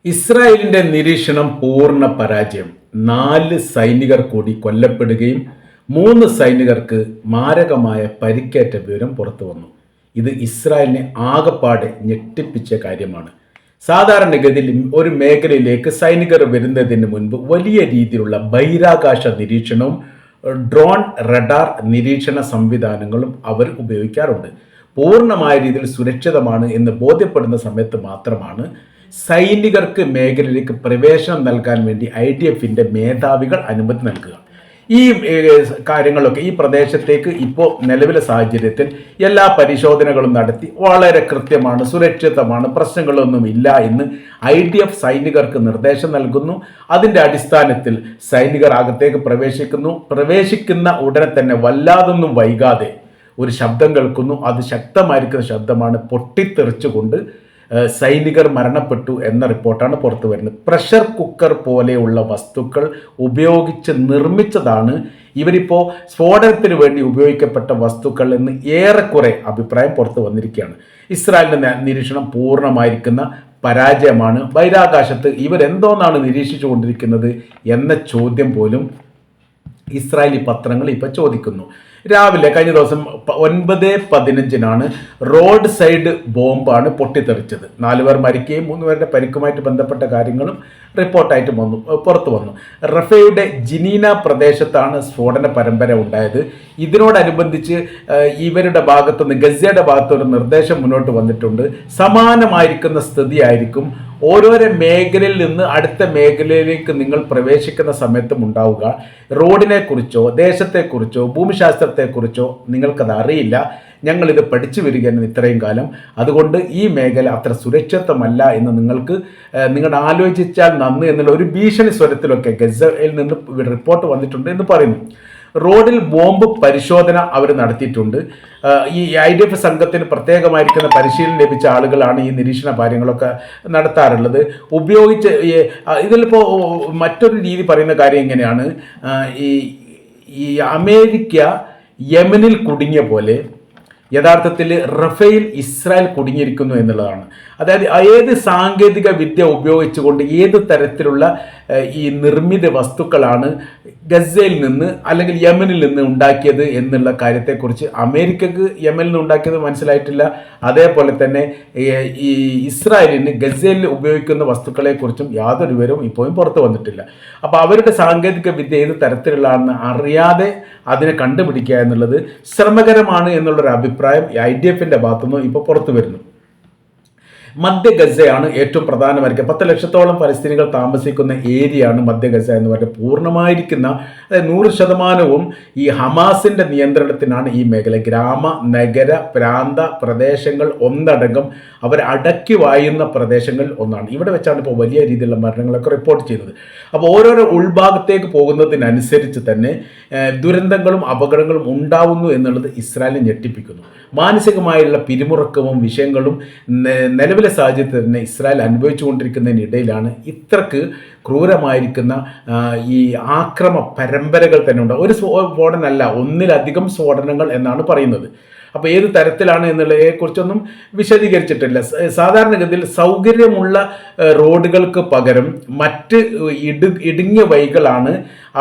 ഇസ്രായേലിന്റെ നിരീക്ഷണം പൂർണ്ണ പരാജയം. 4 സൈനികർ കൂടി കൊല്ലപ്പെടുകയും 3 സൈനികർക്ക് മാരകമായ പരിക്കേറ്റ വിവരം പുറത്തു വന്നു. ഇത് ഇസ്രായേലിനെ ആകപ്പാടെ ഞെട്ടിപ്പിച്ച കാര്യമാണ്. സാധാരണഗതിയിൽ ഒരു മേഖലയിലേക്ക് സൈനികർ വരുന്നതിന് മുൻപ് വലിയ രീതിയിലുള്ള ബഹിരാകാശ നിരീക്ഷണവും ഡ്രോൺ റഡാർ നിരീക്ഷണ സംവിധാനങ്ങളും അവർ ഉപയോഗിക്കാറുണ്ട്. പൂർണ്ണമായ രീതിയിൽ സുരക്ഷിതമാണ് എന്ന് ബോധ്യപ്പെടുന്ന സമയത്ത് മാത്രമാണ് സൈനികർക്ക് മേഖലയിലേക്ക് പ്രവേശനം നൽകാൻ വേണ്ടി IDFന്റെ മേധാവികൾ അനുമതി നൽകുക. ഈ കാര്യങ്ങളൊക്കെ ഈ പ്രദേശത്തേക്ക് ഇപ്പോൾ നിലവിലെ സാഹചര്യത്തിൽ എല്ലാ പരിശോധനകളും നടത്തി വളരെ കൃത്യമാണ്, സുരക്ഷിതമാണ്, പ്രശ്നങ്ങളൊന്നും ഇല്ല എന്ന് IDF സൈനികർക്ക് നിർദ്ദേശം നൽകുന്നു. അതിൻ്റെ അടിസ്ഥാനത്തിൽ സൈനികർ അകത്തേക്ക് പ്രവേശിക്കുന്ന ഉടനെ തന്നെ വല്ലാതൊന്നും വൈകാതെ ഒരു ശബ്ദം കേൾക്കുന്നു. അത് ശക്തമായിരിക്കുന്ന ശബ്ദമാണ്. പൊട്ടിത്തെറിച്ചുകൊണ്ട് സൈനികർ മരണപ്പെട്ടു എന്ന റിപ്പോർട്ടാണ് പുറത്തു വരുന്നത്. പ്രഷർ കുക്കർ പോലെയുള്ള വസ്തുക്കൾ ഉപയോഗിച്ച് നിർമ്മിച്ചതാണ് ഇവരിപ്പോൾ സ്ഫോടനത്തിന് വേണ്ടി ഉപയോഗിക്കപ്പെട്ട വസ്തുക്കൾ എന്ന് ഏറെക്കുറെ അഭിപ്രായം പുറത്തു വന്നിരിക്കുകയാണ്. ഇസ്രായേലിൻ്റെ നിരീക്ഷണം പൂർണ്ണമായിരിക്കുന്ന പരാജയമാണ്. ബഹിരാകാശത്ത് ഇവരെന്തോന്നാണ് നിരീക്ഷിച്ചു കൊണ്ടിരിക്കുന്നത് എന്ന ചോദ്യം പോലും ഇസ്രായേലി പത്രങ്ങൾ ഇപ്പോൾ ചോദിക്കുന്നു. രാവിലെ കഴിഞ്ഞ ദിവസം 9:15 റോഡ് സൈഡ് ബോംബാണ് പൊട്ടിത്തെറിച്ചത്. 4 പേർ മരിക്കുകയും 3 പേരുടെ പരിക്കുമായിട്ട് ബന്ധപ്പെട്ട കാര്യങ്ങളും റിപ്പോർട്ടായിട്ട് പുറത്തു വന്നു. റഫയുടെ ജിനീന പ്രദേശത്താണ് സ്ഫോടന പരമ്പര ഉണ്ടായത്. ഇതിനോടനുബന്ധിച്ച് ഇവരുടെ ഭാഗത്തുനിന്ന് ഗസയുടെ ഭാഗത്തൊരു നിർദ്ദേശം മുന്നോട്ട് വന്നിട്ടുണ്ട്. സമാനമായിരിക്കുന്ന സ്ഥിതിയായിരിക്കും ഓരോരോ മേഖലയിൽ നിന്ന് അടുത്ത മേഖലയിലേക്ക് നിങ്ങൾ പ്രവേശിക്കുന്ന സമയത്തും ഉണ്ടാവുക. റോഡിനെ കുറിച്ചോ ദേശത്തെക്കുറിച്ചോ ഭൂമിശാസ്ത്രത്തെക്കുറിച്ചോ നിങ്ങൾക്കത് അറിയില്ല. ഞങ്ങളിത് പഠിച്ചു വരികയാണ് ഇത്രയും കാലം. അതുകൊണ്ട് ഈ മേഖല അത്ര സുരക്ഷിതമല്ല എന്ന് നിങ്ങൾ ആലോചിച്ചാൽ നന്ന് എന്നുള്ള ഒരു ഭീഷണി സ്വരത്തിലൊക്കെ ഗസയിൽ നിന്ന് റിപ്പോർട്ട് വന്നിട്ടുണ്ട് എന്ന് പറയുന്നു. റോഡിൽ ബോംബ് പരിശോധന അവർ നടത്തിയിട്ടുണ്ട്. ഈ IDF സംഘത്തിന് പ്രത്യേകമായിരിക്കുന്ന പരിശീലനം ലഭിച്ച ആളുകളാണ് ഈ നിരീക്ഷണ കാര്യങ്ങളൊക്കെ നടത്താറുള്ളത്. ഇതിലിപ്പോൾ മറ്റൊരു രീതി പറയുന്ന കാര്യം ഇങ്ങനെയാണ്. ഈ അമേരിക്ക യമനിൽ കുടുങ്ങിയ പോലെ യഥാർത്ഥത്തിൽ റഫേൽ ഇസ്രായേൽ കുടുങ്ങിയിരിക്കുന്നു എന്നുള്ളതാണ്. അതായത് ഏത് സാങ്കേതിക വിദ്യ ഉപയോഗിച്ചുകൊണ്ട് ഏത് തരത്തിലുള്ള ഈ നിർമ്മിത വസ്തുക്കളാണ് ഗസയിൽ നിന്ന് അല്ലെങ്കിൽ യമനിൽ നിന്ന് ഉണ്ടാക്കിയത് എന്നുള്ള കാര്യത്തെക്കുറിച്ച് അമേരിക്കക്ക് യമനിൽ നിന്ന് ഉണ്ടാക്കിയത് മനസ്സിലായിട്ടില്ല. അതേപോലെ തന്നെ ഈ ഇസ്രായേലിന് ഗസയിൽ ഉപയോഗിക്കുന്ന വസ്തുക്കളെക്കുറിച്ചും യാതൊരു വിവരവും ഇപ്പോഴും പുറത്തു വന്നിട്ടില്ല. അപ്പോൾ അവരുടെ സാങ്കേതിക വിദ്യ ഏത് തരത്തിലുള്ളതാണെന്ന് അറിയാതെ അതിനെ കണ്ടുപിടിക്കുക എന്നുള്ളത് ശ്രമകരമാണ് എന്നുള്ളൊരു അഭിപ്രായം IDFന്റെ ഭാഗത്തുനിന്ന് ഇപ്പോൾ പുറത്തു വരുന്നു. മധ്യ ഗസയാണ് ഏറ്റവും പ്രധാനമായിരിക്കുക. 10 ലക്ഷത്തോളം പലസ്തീനികൾ താമസിക്കുന്ന ഏരിയയാണ് മധ്യ ഗസ എന്ന് പറഞ്ഞാൽ. പൂർണ്ണമായിരിക്കുന്ന 100% ഈ ഹമാസിൻ്റെ നിയന്ത്രണത്തിനാണ് ഈ മേഖല. ഗ്രാമ നഗര പ്രാന്ത പ്രദേശങ്ങൾ ഒന്നടങ്കം അവർ അടക്കി വായുന്ന പ്രദേശങ്ങളിൽ ഒന്നാണ്. ഇവിടെ വെച്ചാണ് ഇപ്പോൾ വലിയ രീതിയിലുള്ള മരണങ്ങളൊക്കെ റിപ്പോർട്ട് ചെയ്യുന്നത്. അപ്പോൾ ഓരോരോ ഉൾഭാഗത്തേക്ക് പോകുന്നതിനനുസരിച്ച് തന്നെ ദുരന്തങ്ങളും അപകടങ്ങളും ഉണ്ടാവുന്നു എന്നുള്ളത് ഇസ്രായേലിനെ ഞെട്ടിപ്പിക്കുന്നു. മാനസികമായുള്ള പിരിമുറുക്കവും വിഷയങ്ങളും നിലവിലെ സാഹചര്യത്തിൽ തന്നെ ഇസ്രായേൽ അനുഭവിച്ചുകൊണ്ടിരിക്കുന്നതിനിടയിലാണ് ഇത്രക്ക് ക്രൂരമായിരിക്കുന്ന ഈ ആക്രമ പരമ്പരകൾ തന്നെ ഉണ്ട്. ഒരു സ്ഫോടനമല്ല, ഒന്നിലധികം സ്ഫോടനങ്ങൾ എന്നാണ് പറയുന്നത്. അപ്പോൾ ഏത് തരത്തിലാണ് എന്നുള്ളതിനെക്കുറിച്ചൊന്നും വിശദീകരിച്ചിട്ടില്ല. സാധാരണഗതിയിൽ സൗകര്യമുള്ള റോഡുകൾക്ക് പകരം മറ്റ് ഇടുങ്ങിയ വഴികളാണ്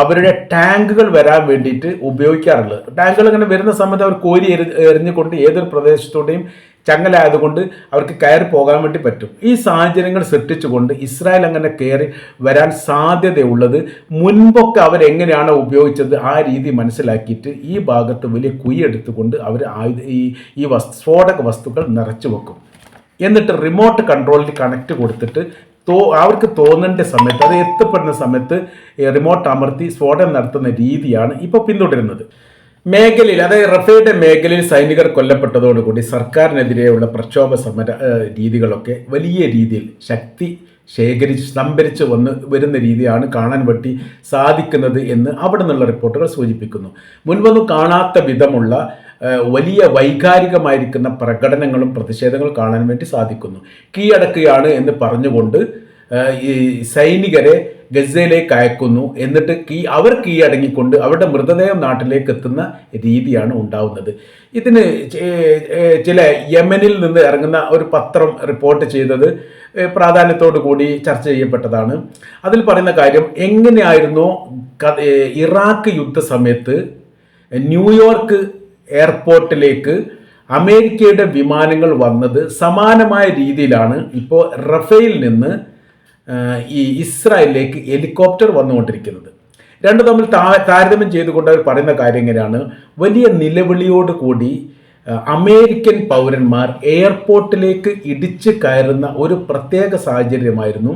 അവരുടെ ടാങ്കുകൾ വരാൻ വേണ്ടിയിട്ട് ഉപയോഗിക്കാറുള്ളത്. ടാങ്കുകൾ ഇങ്ങനെ വരുന്ന സമയത്ത് അവർ കോരി എറിഞ്ഞുകൊണ്ട് ഏതൊരു പ്രദേശത്തോടെയും ചങ്ങലായതുകൊണ്ട് അവർക്ക് കയറി പോകാൻ വേണ്ടി പറ്റും. ഈ സാഹചര്യങ്ങൾ സൃഷ്ടിച്ചുകൊണ്ട് ഇസ്രായേൽ അങ്ങനെ കയറി വരാൻ സാധ്യതയുള്ളത് മുൻപൊക്കെ അവരെങ്ങനെയാണോ ഉപയോഗിച്ചത് ആ രീതി മനസ്സിലാക്കിയിട്ട് ഈ ഭാഗത്ത് വലിയ കുഴിയെടുത്തുകൊണ്ട് അവർ ഈ സ്ഫോടക വസ്തുക്കൾ നിറച്ചു വെക്കും. എന്നിട്ട് റിമോട്ട് കൺട്രോളിൽ കണക്ട് കൊടുത്തിട്ട് അവർക്ക് തോന്നേണ്ട സമയത്ത് അത് എത്തപ്പെടുന്ന സമയത്ത് റിമോട്ട് അമർത്തി സ്ഫോടനം നടത്തുന്ന രീതിയാണ് ഇപ്പോൾ പിന്തുടരുന്നത്. മേഖലയിൽ, അതായത് റഫയുടെ മേഖലയിൽ സൈനികർ കൊല്ലപ്പെട്ടതോടുകൂടി സർക്കാരിനെതിരെയുള്ള പ്രക്ഷോഭ സമര രീതികളൊക്കെ വലിയ രീതിയിൽ ശക്തി സംഭരിച്ച് വരുന്ന രീതിയാണ് കാണാൻ വേണ്ടി സാധിക്കുന്നത് എന്ന് അവിടെ നിന്നുള്ള റിപ്പോർട്ടുകൾ സൂചിപ്പിക്കുന്നു. മുൻപൊന്നും കാണാത്ത വിധമുള്ള വലിയ വൈകാരികമായിരിക്കുന്ന പ്രകടനങ്ങളും പ്രതിഷേധങ്ങളും കാണാൻ വേണ്ടി സാധിക്കുന്നു. കീഴടക്കുകയാണ് എന്ന് പറഞ്ഞുകൊണ്ട് ഈ സൈനികരെ ഗസയിലേക്ക് അയക്കുന്നു. എന്നിട്ട് അവർ കീഴടങ്ങിക്കൊണ്ട് അവരുടെ മൃതദേഹം നാട്ടിലേക്ക് എത്തുന്ന രീതിയാണ് ഉണ്ടാവുന്നത്. ഇതിന് ചില യമനിൽ നിന്ന് ഇറങ്ങുന്ന ഒരു പത്രം റിപ്പോർട്ട് ചെയ്തത് പ്രാധാന്യത്തോടു കൂടി ചർച്ച ചെയ്യപ്പെട്ടതാണ്. അതിൽ പറയുന്ന കാര്യം, എങ്ങനെയായിരുന്നു ഇറാഖ് യുദ്ധ സമയത്ത് ന്യൂയോർക്ക് എയർപോർട്ടിലേക്ക് അമേരിക്കയുടെ വിമാനങ്ങൾ വന്നത് സമാനമായ രീതിയിലാണ് ഇപ്പോൾ റഫേൽ നിന്ന് ഈ ഇസ്രായേലിലേക്ക് ഹെലികോപ്റ്റർ വന്നുകൊണ്ടിരിക്കുന്നത്. രണ്ടു തമ്മിൽ താരതമ്യം ചെയ്തുകൊണ്ട് അവർ പറയുന്ന കാര്യം എങ്ങനെയാണ്, വലിയ നിലവിളിയോട് കൂടി അമേരിക്കൻ പൗരന്മാർ എയർപോർട്ടിലേക്ക് ഇടിച്ചു കയറുന്ന ഒരു പ്രത്യേക സാഹചര്യമായിരുന്നു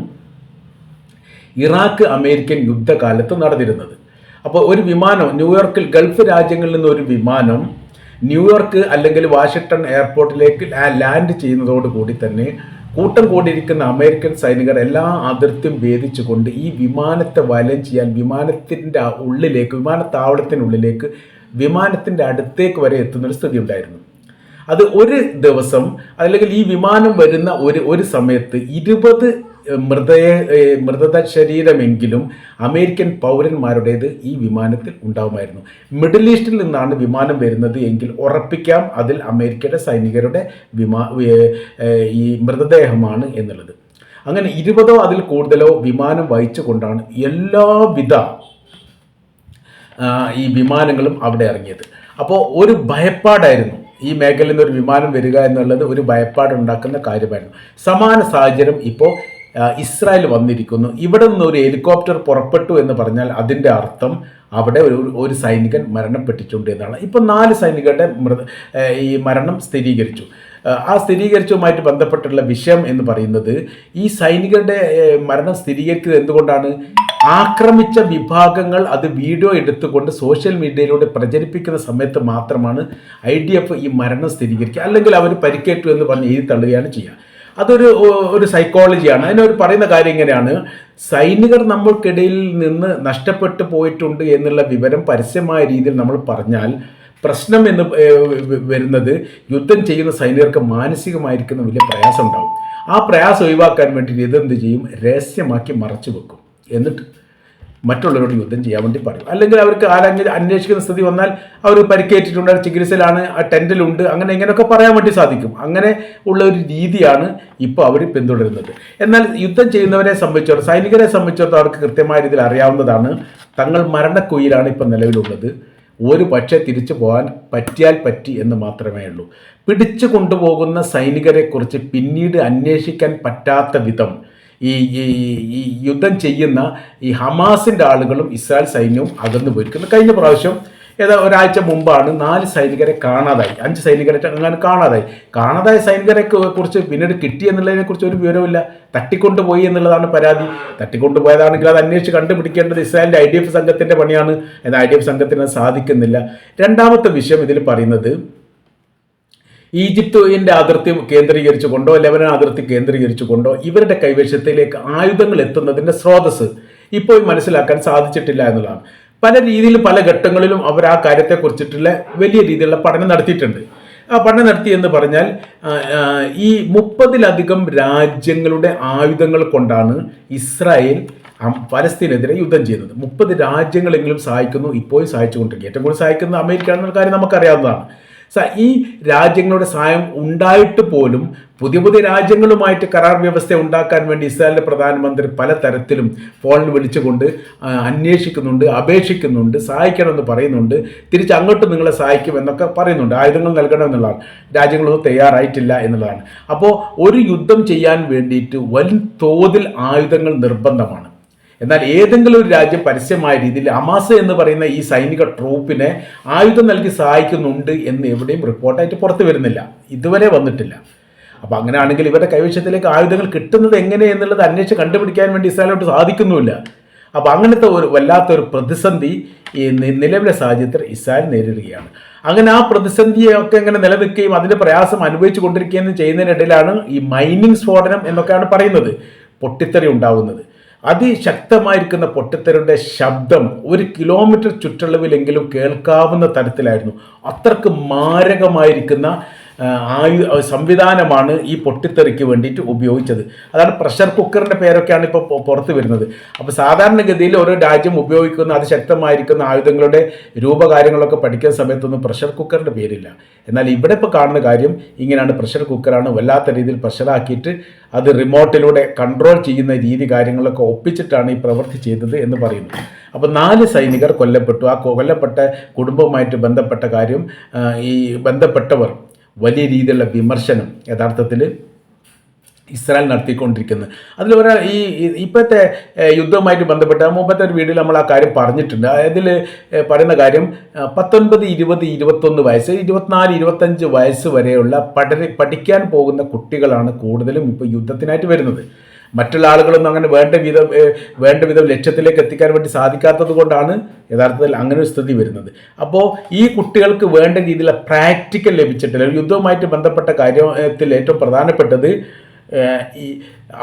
ഇറാഖ് അമേരിക്കൻ യുദ്ധകാലത്ത് നടന്നിരുന്നത്. അപ്പോൾ ഒരു വിമാനം ന്യൂയോർക്കിൽ, ഗൾഫ് രാജ്യങ്ങളിൽ നിന്ന് ഒരു വിമാനം ന്യൂയോർക്ക് അല്ലെങ്കിൽ വാഷിങ്ടൺ എയർപോർട്ടിലേക്ക് ലാൻഡ് ചെയ്യുന്നതോടുകൂടി തന്നെ കൂട്ടം കൂടിയിരിക്കുന്ന അമേരിക്കൻ സൈനികർ എല്ലാ അതിർത്തിയും ഭേദിച്ചുകൊണ്ട് ഈ വിമാനത്തെ വലയം ചെയ്യാൻ വിമാനത്തിൻ്റെ ഉള്ളിലേക്ക്, വിമാനത്താവളത്തിനുള്ളിലേക്ക്, വിമാനത്തിൻ്റെ അടുത്തേക്ക് വരെ എത്തുന്നൊരു സ്ഥിതി ഉണ്ടായിരുന്നു. അത് ഒരു ദിവസം അല്ലെങ്കിൽ ഈ വിമാനം വരുന്ന ഒരു സമയത്ത് 20 മൃതദേഹ ശരീരമെങ്കിലും അമേരിക്കൻ പൗരന്മാരുടേത് ഈ വിമാനത്തിൽ ഉണ്ടാവുമായിരുന്നു. മിഡിൽ ഈസ്റ്റിൽ നിന്നാണ് വിമാനം വരുന്നത് എങ്കിൽ ഉറപ്പിക്കാം അതിൽ അമേരിക്കയുടെ സൈനികരുടെ ഈ മൃതദേഹമാണ് എന്നുള്ളത്. അങ്ങനെ 20ഓ അതിൽ കൂടുതലോ വിമാനം വഹിച്ചുകൊണ്ടാണ് എല്ലാവിധ ഈ വിമാനങ്ങളും അവിടെ ഇറങ്ങിയത്. അപ്പോൾ ഒരു ഭയപ്പാടായിരുന്നു ഈ മേഖലയിൽ നിന്ന് ഒരു വിമാനം വരിക എന്നുള്ളത്, ഒരു ഭയപ്പാടുണ്ടാക്കുന്ന കാര്യമായിരുന്നു. സമാന സാഹചര്യം ഇപ്പോൾ ഇസ്രായേൽ വന്നിരിക്കുന്നു. ഇവിടെ നിന്ന് ഒരു ഹെലികോപ്റ്റർ പുറപ്പെട്ടു എന്ന് പറഞ്ഞാൽ അതിൻ്റെ അർത്ഥം അവിടെ ഒരു സൈനികൻ മരണപ്പെട്ടിട്ടുണ്ട് എന്നാണ്. ഇപ്പോൾ 4 സൈനികരുടെ ഈ മരണം സ്ഥിരീകരിച്ചു. ആ സ്ഥിരീകരിച്ചതുമായിട്ട് ബന്ധപ്പെട്ടുള്ള വിഷയം എന്ന് പറയുന്നത്, ഈ സൈനികരുടെ മരണം സ്ഥിരീകരിക്കുന്നത് എന്തുകൊണ്ടാണ്? ആക്രമിച്ച വിഭാഗങ്ങൾ അത് വീഡിയോ എടുത്തുകൊണ്ട് സോഷ്യൽ മീഡിയയിലൂടെ പ്രചരിപ്പിക്കുന്ന സമയത്ത് മാത്രമാണ് IDF ഈ മരണം സ്ഥിരീകരിക്കുക. അല്ലെങ്കിൽ അവർ പരിക്കേറ്റു എന്ന് പറഞ്ഞ് എഴുതി തള്ളുകയാണ് ചെയ്യുക. അതൊരു സൈക്കോളജിയാണ്. അതിനൊരു പറയുന്ന കാര്യം ഇങ്ങനെയാണ്, സൈനികർ നമ്മൾക്കിടയിൽ നിന്ന് നഷ്ടപ്പെട്ടു പോയിട്ടുണ്ട് എന്നുള്ള വിവരം പരസ്യമായ രീതിയിൽ നമ്മൾ പറഞ്ഞാൽ പ്രശ്നം എന്ന് വരുന്നത് യുദ്ധം ചെയ്യുന്ന സൈനികർക്ക് മാനസികമായിരിക്കുന്ന വലിയ പ്രയാസം ഉണ്ടാകും. ആ പ്രയാസം ഒഴിവാക്കാൻ വേണ്ടി ഇതെന്ത് ചെയ്യും? രഹസ്യമാക്കി മറച്ചു വെക്കും. എന്നിട്ട് മറ്റുള്ളവരോട് യുദ്ധം ചെയ്യാൻ വേണ്ടി പറയും. അല്ലെങ്കിൽ അവർക്ക് അന്വേഷിക്കുന്ന സ്ഥിതി വന്നാൽ അവർ പരിക്കേറ്റിട്ടുണ്ട്, ചികിത്സയിലാണ്, ടെൻറ്റിലുണ്ട്, അങ്ങനെ ഇങ്ങനെയൊക്കെ പറയാൻ വേണ്ടി സാധിക്കും. അങ്ങനെ ഉള്ള ഒരു രീതിയാണ് ഇപ്പോൾ അവർ പിന്തുടരുന്നത്. എന്നാൽ യുദ്ധം ചെയ്യുന്നവരെ സംബന്ധിച്ചിടത്തോളം, സൈനികരെ സംബന്ധിച്ചിടത്തോളം അവർക്ക് കൃത്യമായ രീതിയിൽ അറിയാവുന്നതാണ് തങ്ങൾ മരണക്കുയിലാണ് ഇപ്പം നിലവിലുള്ളത്. ഒരു പക്ഷേ തിരിച്ചു പോകാൻ പറ്റിയാൽ പറ്റി എന്ന് മാത്രമേ ഉള്ളൂ. പിടിച്ചു കൊണ്ടുപോകുന്ന സൈനികരെക്കുറിച്ച് പിന്നീട് അന്വേഷിക്കാൻ പറ്റാത്ത വിധം ഈ യുദ്ധം ചെയ്യുന്ന ഈ ഹമാസിൻ്റെ ആളുകളും ഇസ്രായേൽ സൈന്യവും അകന്നു പോയിരിക്കുന്നു. കഴിഞ്ഞ പ്രാവശ്യം ഒരാഴ്ച മുമ്പാണ് 4 സൈനികരെ കാണാതായി, 5 സൈനികരെ അങ്ങനെ കാണാതായ സൈനികരെ കുറിച്ച് പിന്നീട് കിട്ടി എന്നുള്ളതിനെ കുറിച്ച് ഒരു വിവരമില്ല. തട്ടിക്കൊണ്ടുപോയി എന്നുള്ളതാണ് പരാതി. തട്ടിക്കൊണ്ടുപോയതാണെങ്കിൽ അത് അന്വേഷിച്ച് കണ്ടുപിടിക്കേണ്ടത് ഇസ്രായേലിൻ്റെ IDF സംഘത്തിൻ്റെ പണിയാണ്. എന്നാൽ IDF സംഘത്തിന് സാധിക്കുന്നില്ല. രണ്ടാമത്തെ വിഷയം ഇതിൽ പറയുന്നത്, ഈജിപ്തിൻ്റെ അതിർത്തി കേന്ദ്രീകരിച്ചുകൊണ്ടോ ലെബനൻ അതിർത്തി കേന്ദ്രീകരിച്ചുകൊണ്ടോ ഇവരുടെ കൈവശത്തിലേക്ക് ആയുധങ്ങൾ എത്തുന്നതിൻ്റെ സ്രോതസ് ഇപ്പോൾ മനസ്സിലാക്കാൻ സാധിച്ചിട്ടില്ല എന്നുള്ളതാണ്. പല രീതിയിൽ പല ഘട്ടങ്ങളിലും അവർ ആ കാര്യത്തെക്കുറിച്ചിട്ടുള്ള വലിയ രീതിയിലുള്ള പഠനം നടത്തിയിട്ടുണ്ട്. ആ പഠനം നടത്തി എന്ന് പറഞ്ഞാൽ ഈ 30ലധികം രാജ്യങ്ങളുടെ ആയുധങ്ങൾ കൊണ്ടാണ് ഇസ്രായേൽ പലസ്തീനെതിരെ യുദ്ധം ചെയ്യുന്നത്. 30 രാജ്യങ്ങളെങ്കിലും സഹായിക്കുന്നു, ഇപ്പോഴും സഹായിച്ചുകൊണ്ടിരിക്കുക. ഏറ്റവും കൂടുതൽ സഹായിക്കുന്നത് അമേരിക്ക എന്നുള്ള കാര്യം നമുക്കറിയാവുന്നതാണ്. ഈ രാജ്യങ്ങളുടെ സഹായം ഉണ്ടായിട്ട് പോലും പുതിയ രാജ്യങ്ങളുമായിട്ട് കരാർ വ്യവസ്ഥ ഉണ്ടാക്കാൻ വേണ്ടി ഇസ്രായേലിൻ്റെ പ്രധാനമന്ത്രി പല തരത്തിലും ഫോണിൽ വിളിച്ചുകൊണ്ട് അന്വേഷിക്കുന്നുണ്ട്, അപേക്ഷിക്കുന്നുണ്ട്, സഹായിക്കണമെന്ന് പറയുന്നുണ്ട്, തിരിച്ച് അങ്ങോട്ട് നിങ്ങളെ സഹായിക്കും എന്നൊക്കെ പറയുന്നുണ്ട്, ആയുധങ്ങൾ നൽകണമെന്നുള്ളതാണ്. രാജ്യങ്ങളൊന്നും തയ്യാറായിട്ടില്ല എന്നുള്ളതാണ്. അപ്പോൾ ഒരു യുദ്ധം ചെയ്യാൻ വേണ്ടിയിട്ട് വൻ തോതിൽ ആയുധങ്ങൾ നിർബന്ധമാണ്. എന്നാൽ ഏതെങ്കിലും ഒരു രാജ്യം പരസ്യമായ രീതിയിൽ ഹമാസ് എന്ന് പറയുന്ന ഈ സൈനിക ട്രൂപ്പിനെ ആയുധം നൽകി സഹായിക്കുന്നുണ്ട് എന്ന് എവിടെയും റിപ്പോർട്ടായിട്ട് പുറത്തു വരുന്നില്ല, ഇതുവരെ വന്നിട്ടില്ല. അപ്പോൾ അങ്ങനെയാണെങ്കിൽ ഇവരുടെ കൈവശത്തിലേക്ക് ആയുധങ്ങൾ കിട്ടുന്നത് എങ്ങനെ എന്നുള്ളത് അന്വേഷിച്ച് കണ്ടുപിടിക്കാൻ വേണ്ടി ഇസ്രായേലിനോട്ട് സാധിക്കുന്നുമില്ല. അപ്പോൾ അങ്ങനത്തെ വല്ലാത്തൊരു പ്രതിസന്ധി ഈ നിലവിലെ സാഹചര്യത്തിൽ ഇസ്രായേൽ നേരിടുകയാണ്. അങ്ങനെ ആ പ്രതിസന്ധിയൊക്കെ എങ്ങനെ നിലനിൽക്കുകയും അതിൻ്റെ പ്രയാസം അനുഭവിച്ചു കൊണ്ടിരിക്കുകയും ചെയ്യുന്നതിനിടയിലാണ് ഈ മൈനിങ് സ്ഫോടനം എന്നൊക്കെയാണ് പറയുന്നത്, പൊട്ടിത്തെറി ഉണ്ടാകുന്നത്. അതിശക്തമായിരിക്കുന്ന പൊട്ടിത്തെറിയുടെ ശബ്ദം 1 കിലോമീറ്റർ ചുറ്റളവിലെങ്കിലും കേൾക്കാവുന്ന തരത്തിലായിരുന്നു. അത്രക്ക് മാരകമായിരിക്കുന്ന സംവിധാനമാണ് ഈ പൊട്ടിത്തെറിക്ക് വേണ്ടിയിട്ട് ഉപയോഗിച്ചത്. അതാണ് പ്രഷർ കുക്കറിൻ്റെ പേരൊക്കെയാണ് ഇപ്പോൾ പുറത്ത് വരുന്നത്. അപ്പോൾ സാധാരണഗതിയിൽ ഓരോ രാജ്യം ഉപയോഗിക്കുന്ന അതിശക്തമായിരിക്കുന്ന ആയുധങ്ങളുടെ രൂപകാര്യങ്ങളൊക്കെ പഠിക്കുന്ന സമയത്തൊന്നും പ്രഷർ കുക്കറിൻ്റെ പേരില്ല. എന്നാൽ ഇവിടെ ഇപ്പോൾ കാണുന്ന കാര്യം ഇങ്ങനെയാണ്. പ്രഷർ കുക്കറാണ്, വല്ലാത്ത രീതിയിൽ പ്രഷറാക്കിയിട്ട് അത് റിമോട്ടിലൂടെ കൺട്രോൾ ചെയ്യുന്ന രീതി കാര്യങ്ങളൊക്കെ ഒപ്പിച്ചിട്ടാണ് ഈ പ്രവൃത്തി ചെയ്തത് എന്ന് പറയുന്നു. അപ്പോൾ 4 സൈനികർ കൊല്ലപ്പെട്ടു. ആ കൊല്ലപ്പെട്ട കുടുംബവുമായിട്ട് ബന്ധപ്പെട്ട കാര്യം, ഈ ബന്ധപ്പെട്ടവർ വലിയ രീതിയിലുള്ള വിമർശനം യഥാർത്ഥത്തിൽ ഇസ്രായേൽ നടത്തിക്കൊണ്ടിരിക്കുന്നത്. അതിൽ ഒരാൾ ഇപ്പോഴത്തെ യുദ്ധവുമായിട്ട് ബന്ധപ്പെട്ട മുമ്പത്തെ ഒരു വീഡിയോയിൽ നമ്മൾ ആ കാര്യം പറഞ്ഞിട്ടുണ്ട്. അതിൽ പറയുന്ന കാര്യം 19, 20, 21 വയസ്സ്, 24, 25 വയസ്സ് വരെയുള്ള പഠിക്കാൻ പോകുന്ന കുട്ടികളാണ് കൂടുതലും ഇപ്പോൾ യുദ്ധത്തിനായിട്ട് വരുന്നത്. മറ്റുള്ള ആളുകളൊന്നും അങ്ങനെ വേണ്ട വിധം ലക്ഷ്യത്തിലേക്ക് എത്തിക്കാൻ വേണ്ടി സാധിക്കാത്തത് കൊണ്ടാണ് യഥാർത്ഥത്തിൽ അങ്ങനെ ഒരു സ്ഥിതി വരുന്നത്. അപ്പോൾ ഈ കുട്ടികൾക്ക് വേണ്ട രീതിയിലുള്ള പ്രാക്ടിക്കൽ ലഭിച്ചിട്ടില്ല. യുദ്ധവുമായിട്ട് ബന്ധപ്പെട്ട കാര്യത്തിൽ ഏറ്റവും പ്രധാനപ്പെട്ടത്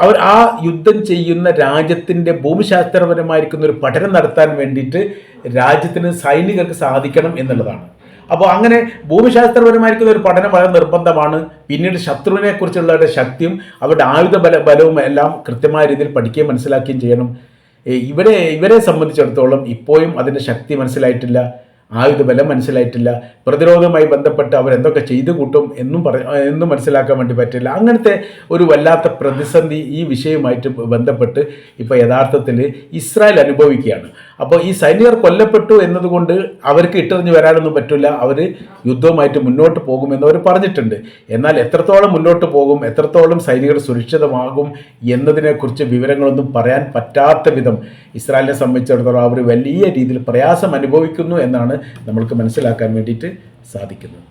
അവർ ആ യുദ്ധം ചെയ്യുന്ന രാജ്യത്തിൻ്റെ ഭൂമിശാസ്ത്രപരമായിരിക്കുന്ന ഒരു പഠനം നടത്താൻ വേണ്ടിയിട്ട് രാജ്യത്തിന് സൈനികർക്ക് സാധിക്കണം എന്നുള്ളതാണ്. അപ്പോൾ അങ്ങനെ ഭൂമിശാസ്ത്രപരമായിരിക്കുന്ന ഒരു പഠനം വളരെ നിർബന്ധമാണ്. പിന്നീട് ശത്രുവിനെ കുറിച്ചുള്ള ശക്തിയും അവരുടെ ആയുധ ബലവും എല്ലാം കൃത്യമായ രീതിയിൽ പഠിക്കുകയും മനസ്സിലാക്കുകയും ചെയ്യണം. ഇവരെ സംബന്ധിച്ചിടത്തോളം ഇപ്പോഴും അതിൻ്റെ ശക്തി മനസ്സിലായിട്ടില്ല, ആയുധബലം മനസ്സിലായിട്ടില്ല. പ്രതിരോധവുമായി ബന്ധപ്പെട്ട് അവരെന്തൊക്കെ ചെയ്തു കൂട്ടും എന്നും മനസ്സിലാക്കാൻ വേണ്ടി പറ്റില്ല. അങ്ങനത്തെ ഒരു വല്ലാത്ത പ്രതിസന്ധി ഈ വിഷയവുമായിട്ട് ബന്ധപ്പെട്ട് ഇപ്പോൾ യഥാർത്ഥത്തിൽ ഇസ്രായേൽ അനുഭവിക്കുകയാണ്. അപ്പോൾ ഈ സൈനികർ കൊല്ലപ്പെട്ടു എന്നതുകൊണ്ട് അവർക്ക് ഇട്ടെറിഞ്ഞ് വരാനൊന്നും പറ്റില്ല. അവർ യുദ്ധവുമായിട്ട് മുന്നോട്ട് പോകുമെന്ന് അവർ പറഞ്ഞിട്ടുണ്ട്. എന്നാൽ എത്രത്തോളം മുന്നോട്ട് പോകും, എത്രത്തോളം സൈനികർ സുരക്ഷിതമാകും എന്നതിനെക്കുറിച്ച് വിവരങ്ങളൊന്നും പറയാൻ പറ്റാത്ത വിധം ഇസ്രായേലിനെ സംബന്ധിച്ചിടത്തോളം അവർ വലിയ രീതിയിൽ പ്രയാസം അനുഭവിക്കുന്നു എന്നാണ് നമ്മൾക്ക് മനസ്സിലാക്കാൻ വേണ്ടിയിട്ട് സാധിക്കുന്നത്.